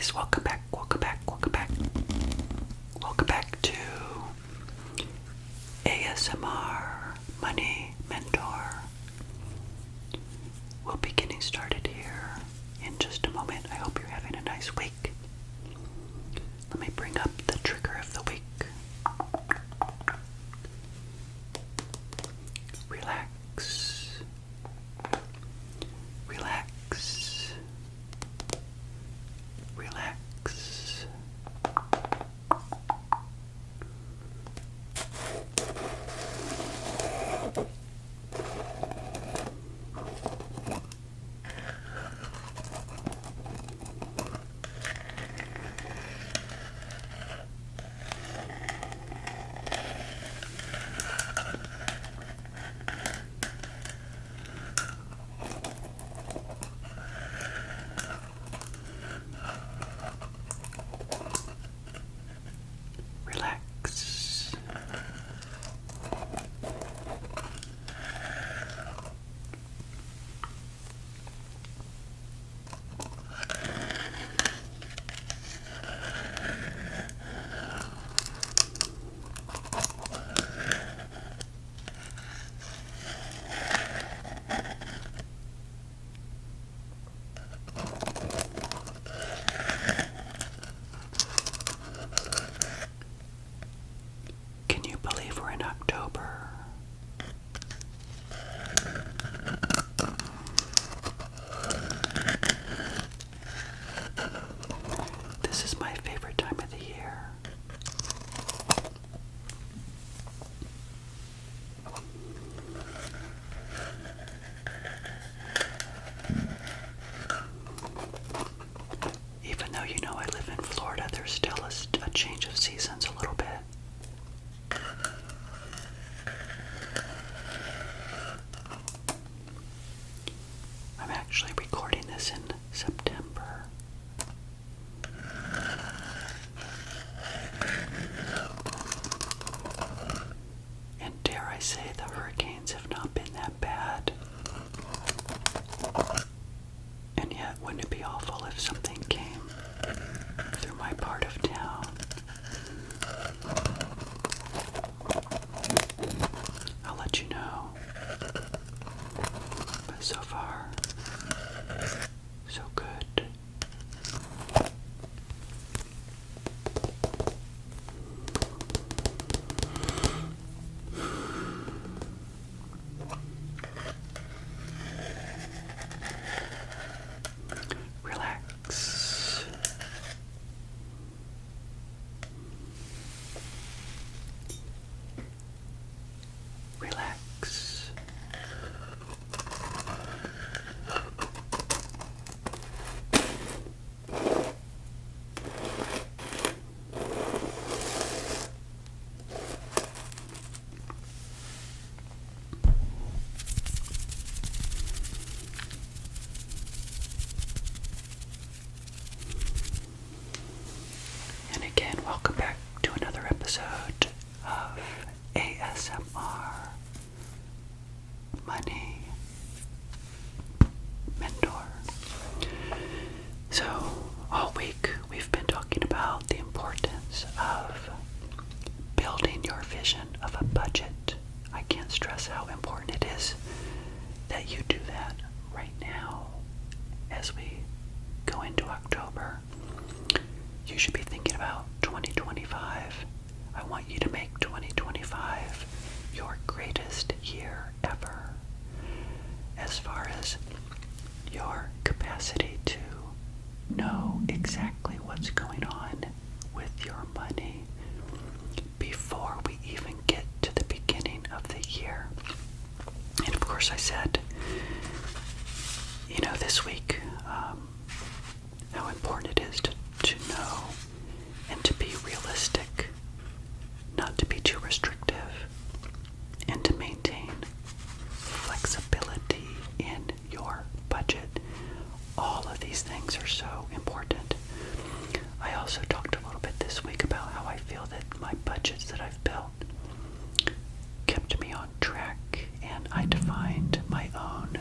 guys, welcome back to ASMR Money Mentor. We'll be getting started here in just a moment. I hope you're having a nice week. Let me bring up the trigger of the week. Relax. Relax. Relax. Relax. Can you believe we're in October? This is my favorite time of the year. Even though I live in Florida, there's still a change of seasons a little bit. I'm actually recording this in September. And dare I say, the hurricanes have not been that bad. And yet, wouldn't it be awful if something came through my part of town? I'll let you know. But so far, so good. Relax. Relax. And again, welcome back to another episode of ASMR Money Mentor. So, all week we've been talking about the importance of building your vision of a budget. I can't stress how important it is that you do that right now as we go into October. You should be thinking about 2025. I want you to make 2025 your greatest year ever, as far as your capacity to know exactly what's going on with your money before we even get to the beginning of the year. And of course I said, this week, how important it is to know and to be realistic, not to be too restrictive, and to maintain flexibility in your budget. All of these things are so important. I also talked a little bit this week about how I feel that my budgets that I've built kept me on track, and I defined my own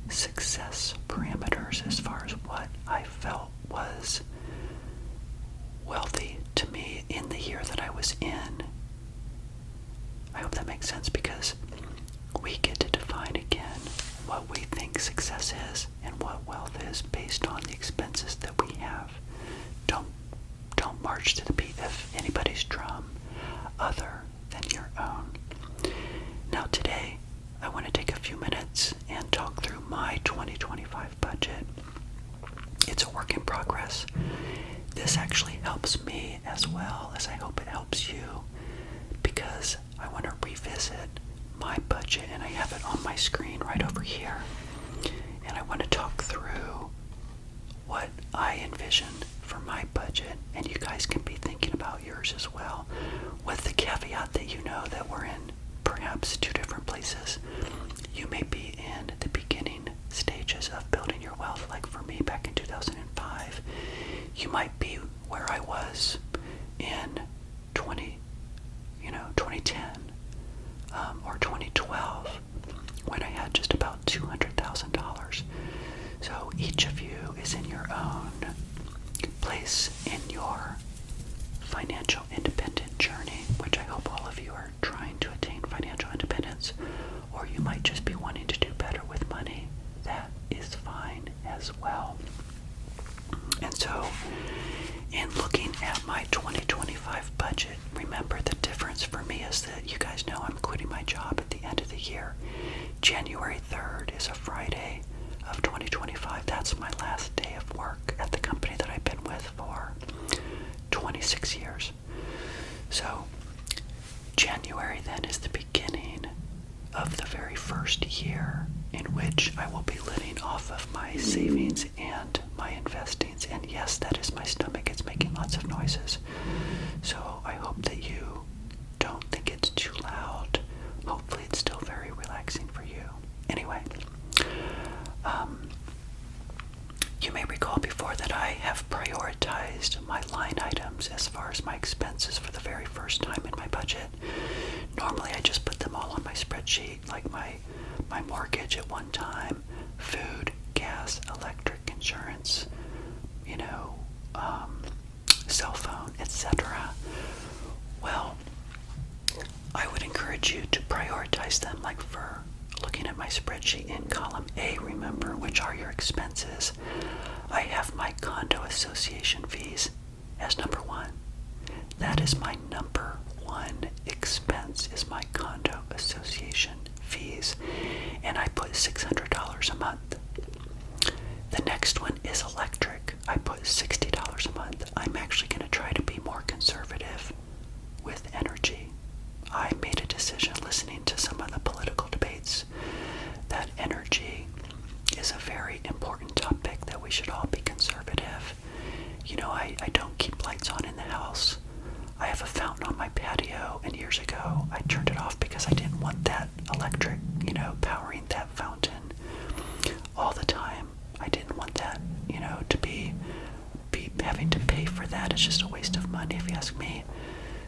success parameters work in progress. This actually helps me as well as I hope it helps you, because I want to revisit my budget, and I have it on my screen right over here. And I want to talk through what I envision for my budget, and you guys can be thinking about yours as well, with the caveat that you know that we're in perhaps two different places. You may be in the beginning stages of building your wealth, like for me back in 2005. You might be where I was in 2010 or 2012, when I had just about $200,000. So each of you is in your own place in your financial independent journey, which I hope all of you are trying to attain financial independence, or you might just be wanting to do better with money. That is fine as well. And so, in looking at my 2025 budget, remember the difference for me is that you guys know I'm quitting my job at the end of the year. January 3rd is a Friday of 2025. That's my last day of work at the company that I've been with for 26 years. So January then is the beginning of the very first year in which I will be living off of my savings and my investings. And yes, that is my stomach. It's making lots of noises. So I hope that you don't think it's too loud. Hopefully it's still very relaxing for you. Anyway, you may recall before that I have prioritized my line items as far as my expenses for the very first time in my budget. Normally I just put them all on my spreadsheet, like my mortgage at one time, food, gas, electric, insurance, cell phone, etc. Well, I would encourage you to prioritize them, like for looking at my spreadsheet in column A, remember, which are your expenses. I have my condo association fees as number one. That is my number one expense, is my condo association fees. And I put $600 a month. The next one is electric. I put $60 a month. I'm actually going to try to be more conservative with energy. I made a decision listening to some of the political debates that energy is a very important topic, that we should all be conservative. I don't keep lights on in the house. I have a fountain on my patio, and years ago I turned it off because I didn't want that electric, powering that fountain all the time. I didn't want that, to be having to pay for that. It's just a waste of money, if you ask me.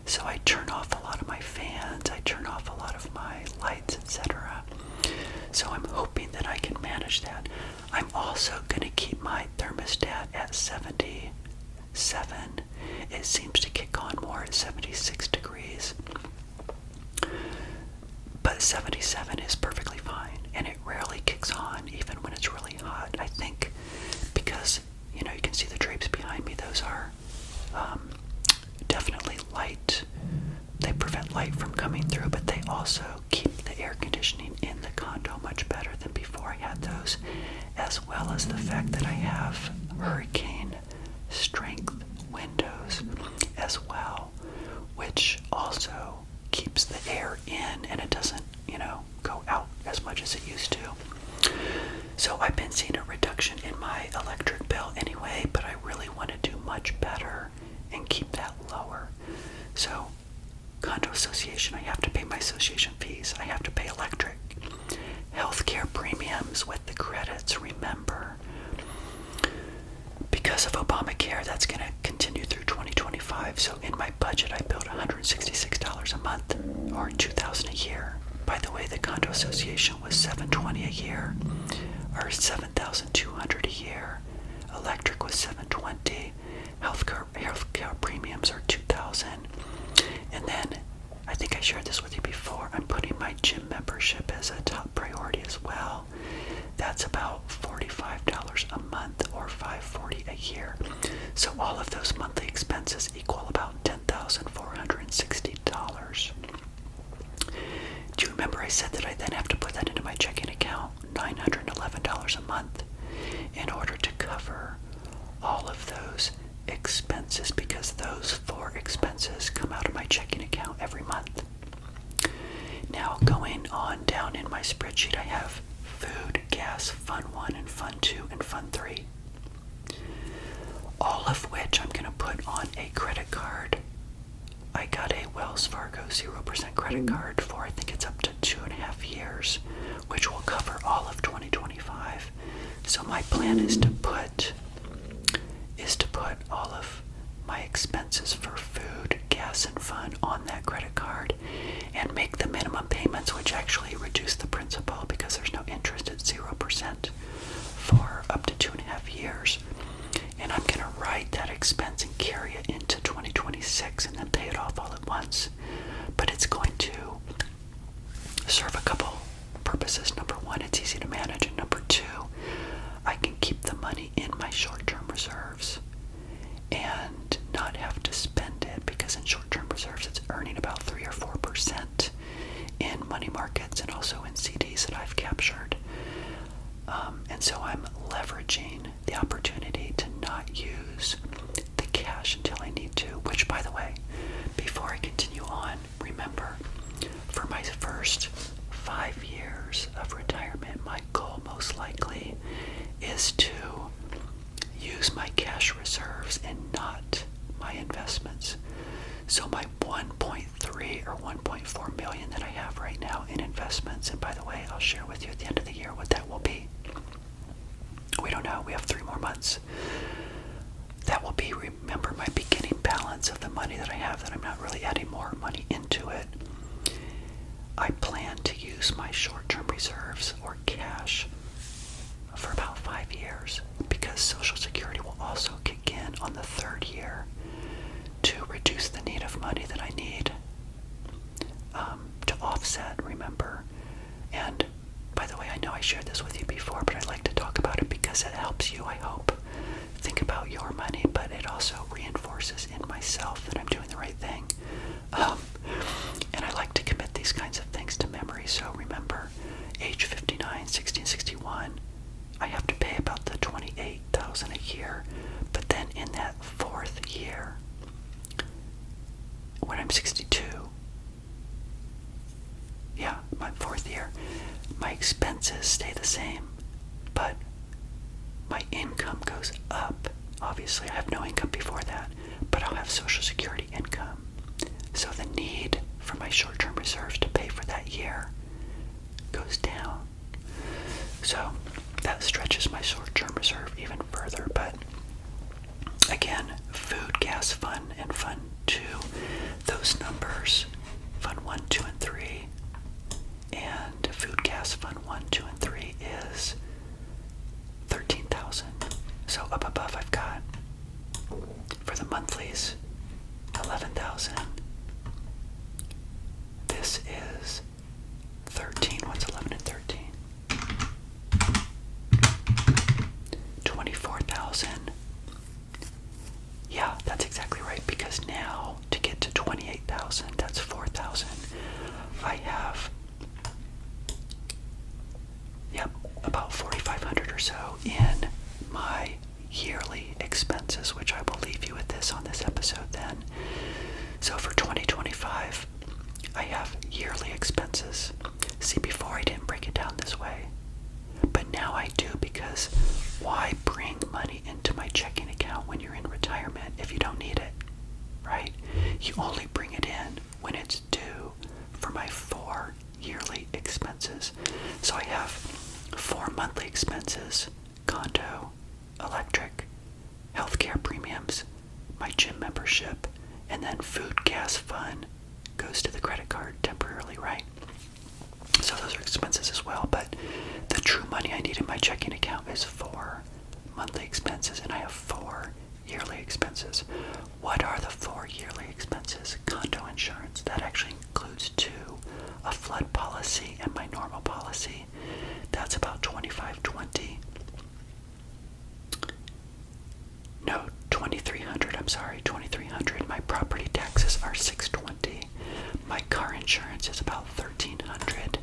So I turn off a lot of my fans, I turn off a lot of my lights, etc. So I'm hoping that I can manage that. I'm also going to keep my thermostat at 77. It seems to kick on more at 76 degrees. But 77 is perfectly fine, and it rarely kicks on even when it's really hot. I think because, you can see the drapes behind me. Those are definitely light. They prevent light from coming through, but they also keep the air conditioning in the condo much better than before I had those, as well as the fact that I have hurricane strength windows as well, which also keeps the air in, and it doesn't, go out as much as it used to. So I've been seeing a reduction in my electric bill anyway, but I really want to do much better and keep that lower. So condo association, I have to pay my association fees. I have to pay electric. Healthcare premiums with the credits, remember. Because of Obamacare, that's going to continue through 2025. So in my budget, I built $166 a month, or $2,000 a year. By the way, the condo association was $720 a year, or $7,200 a year. Electric was $720. Healthcare premiums are $2,000. And then, I think I shared this with you before, I'm putting my gym membership as a top priority as well. That's about $45 a month, or $540 a year. So all of those monthly expenses equal about $10,460. Do you remember I said that I then have to put that into my checking account, $911 a month, in order to cover expenses because those 4 expenses come out of my checking account every month. Now, going on down in my spreadsheet, I have food, gas, Fund 1 and Fund 2 and Fund 3. All of which I'm going to put on a credit card. I got a Wells Fargo 0% credit card for, I think it's up to 2.5 years, which will cover all of 2025. So my plan is to put all of my expenses for food, gas, and fun on that credit card and make the minimum payments, which actually reduce the principal because there's no interest at 0% for up to 2.5 years. And I'm going to write that expense and carry it into 2026 and then pay it off all at once. But it's going to serve a couple purposes. Number one, it's easy to manage. And number two, I can keep the money in my short-term reserves and not have to spend it, because in short-term reserves it's earning about 3 or 4% in money markets and also in CDs that I've captured. And so I'm leveraging the opportunity to not use the cash until I need to, which, by the way, before I continue on, remember, for my first 5 years of retirement, my goal most likely is to use my cash reserves and not my investments. So my 1.3 or 1.4 million that I have right now in investments, and by the way, I'll share with you at the end of the year what that will be. We don't know. We have 3 more months. That will be, remember, my beginning balance of the money that I have, that I'm not really adding more money into it. I plan to use my short-term reserves or cash for about 5 years, because Social Security will also kick in on the 3rd year to reduce the need of money that I need to offset, remember. And by the way, I know I shared this with you before, but I'd like to talk about it because it helps you, I hope, think about your money, but it also reinforces in myself that I'm doing the right thing. And I like to commit these kinds of things to memory. So remember, age 59, 60, and 61, I have to pay about the $28,000 a year. But then in that 4th year, when I'm 62, my 4th year, my expenses stay the same, but my income goes up. Obviously, I have no income before that, but I'll have Social Security income. So the need for my short-term reserves to pay for that year goes down. So that stretches my short-term reserve even further. But again, food, gas, fun, and Fund 2, those numbers, Fund 1, 2, and 3, and food, gas, Fund 1, 2, and 3 is 13,000. So up above I've got, for the monthlies, 11,000. This is 13. What's 11 and 13? 24,000. Yeah, that's exactly right, because now to get to 28,000, that's 4,000. I have, about 4,500 or so in my yearly expenses, which I will leave you with this on this episode then. So for 2025, I have yearly expenses. See, before I didn't break it down this way, but now I do, because why bring money into my checking account when you're in retirement if you don't need it, right? You only bring it in when it's due for my 4 yearly expenses. So I have 4 monthly expenses: condo, electric, healthcare premiums, my gym membership, and then food, gas, fun goes to the credit card temporarily, right? So those are expenses as well, but the true money I need in my checking account is 4 monthly expenses, and I have 4 yearly expenses. What are the 4 yearly expenses? Condo insurance, that actually includes 2, a flood policy and my normal policy. That's about $2,520. No, $2,300. I'm sorry, $2,300. My property taxes are $620. My car insurance is about $1,300,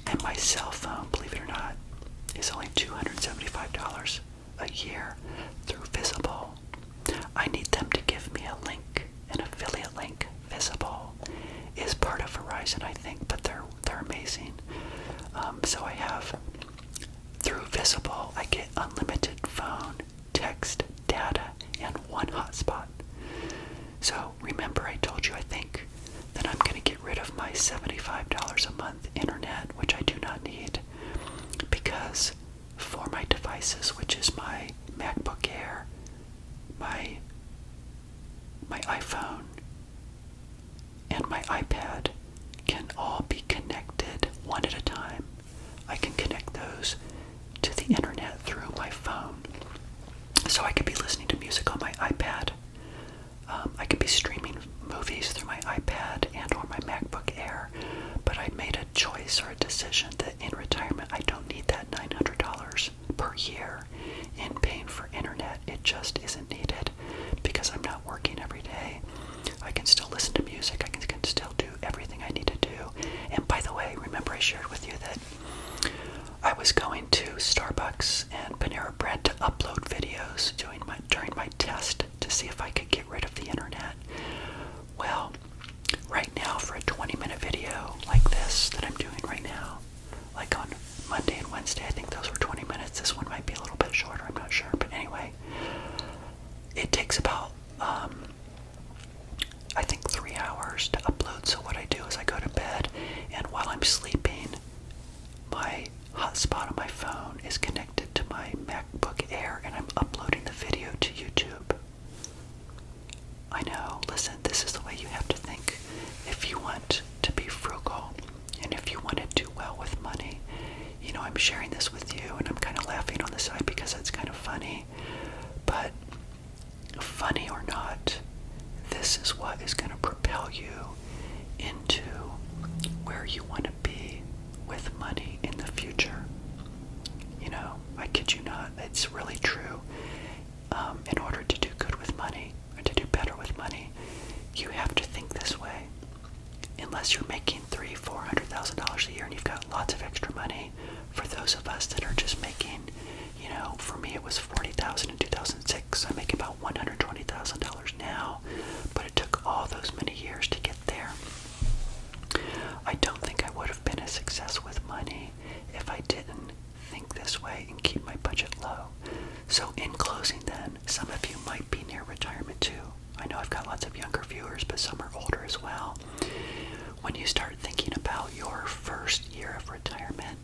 and my cell phone, believe it or not, is only $275 a year through Visible. I need my iPhone and my iPad can all be connected one at a time. I can connect those to the internet through my phone. So I could be listening to music on my iPad. I could be streaming movies through my iPad and or my MacBook Air. But I made a choice or a decision that in retirement I don't need that $900 per year in paying for internet. It just isn't needed because I'm not working every day. I can still listen to music. I can still do everything I need to do. And by the way, remember I shared with you that I was going to Starbucks and Panera Bread to upload videos during my test to see if I could get rid of the internet. Well, right now for a 20-minute video like this that I'm doing right now, like on Monday and Wednesday, I think those were 20 minutes. This one might be a little bit shorter, I'm not sure. But anyway, it takes about, I think 3 hours to upload. So what I do is I go to bed, and while I'm sleeping, my hotspot on my phone is connected to my MacBook Air, and I'm uploading the video to YouTube. I know, listen, this is the way you have to think if you want to be frugal and if you want to do well with money. You know, I'm sharing this with you and I'm kind of laughing on the side because it's kind of funny. But funny or not, this is what is going to propel you into where you want to be with money in the future. You know, I kid you not, it's really true. In order to do good with money, or to do better with money, you have to think this way. Unless you're making $300,000-$400,000 a year and you've got lots of extra money, for those of us that are just making, you know, for me it was $40,000 in 2006. I make about $120,000 now, but it took all those many years to get there. I don't think I would have been a success with money if I didn't think this way and keep my budget low. So in closing then, some of you might be near retirement too. I know I've got lots of younger viewers, but some are older as well. When you start thinking about your first year of retirement,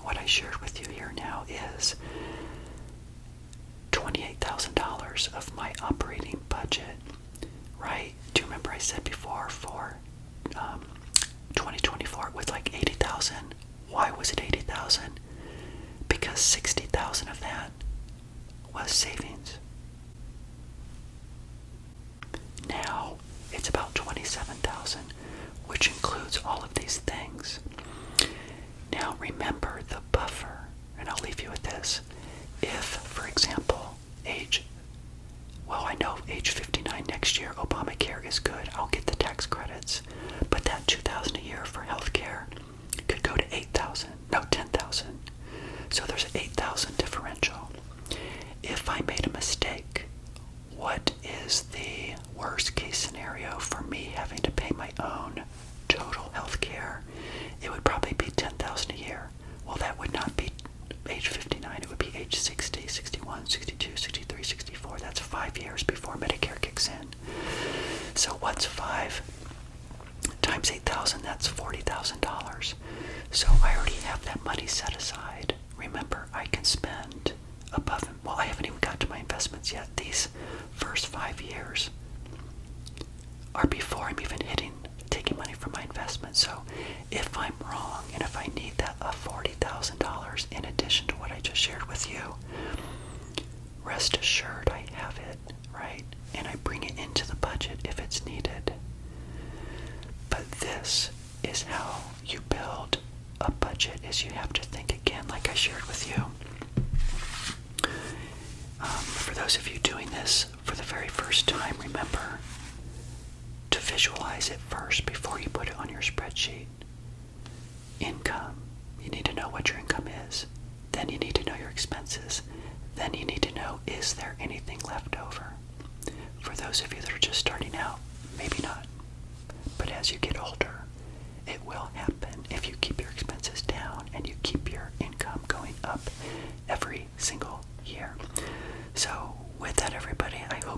what I shared with you here now is $28,000 of my operating budget, right? Do you remember I said before for 2024 it was like $80,000? Why was it $80,000? Because $60,000 of that was savings. Now it's about $27,000, which includes all of these things. Now remember the buffer, and I'll leave you with this. If, for example, I know age 59 next year, Obamacare is good. I'll get the tax credits. But that $2,000 a year for health care could go to $10,000. So there's an $8,000 differential. If I made a mistake, what is the worst case scenario for me having to pay my own total health care? It would probably be $10,000 a year. Well, that would not be age 59. It would be age 60, 61, 62, 63, 64. That's 5 years before Medicare kicks in. So what's 5 times 8,000? That's $40,000. So I already have that money set aside. Remember, I can spend above, well, I haven't even got to my investments yet. These first 5 years are before I'm even taking money from my investments. So if I'm wrong and if I need that $40,000 in addition to what I just shared with you, rest assured I have it, right? And I bring it into the budget if it's needed. But this is how you build a budget, is you have to think again, like I shared with you. For those of you doing this for the very first time, remember to visualize it first before you put it on your spreadsheet. Income. You need to know what your income is. Then you need to know your expenses. Then you need to know, is there anything left over? For those of you that are just starting out, maybe not. But as you get older, it will happen if you keep your expenses down and you keep your income going up every single year. So with that, everybody, I hope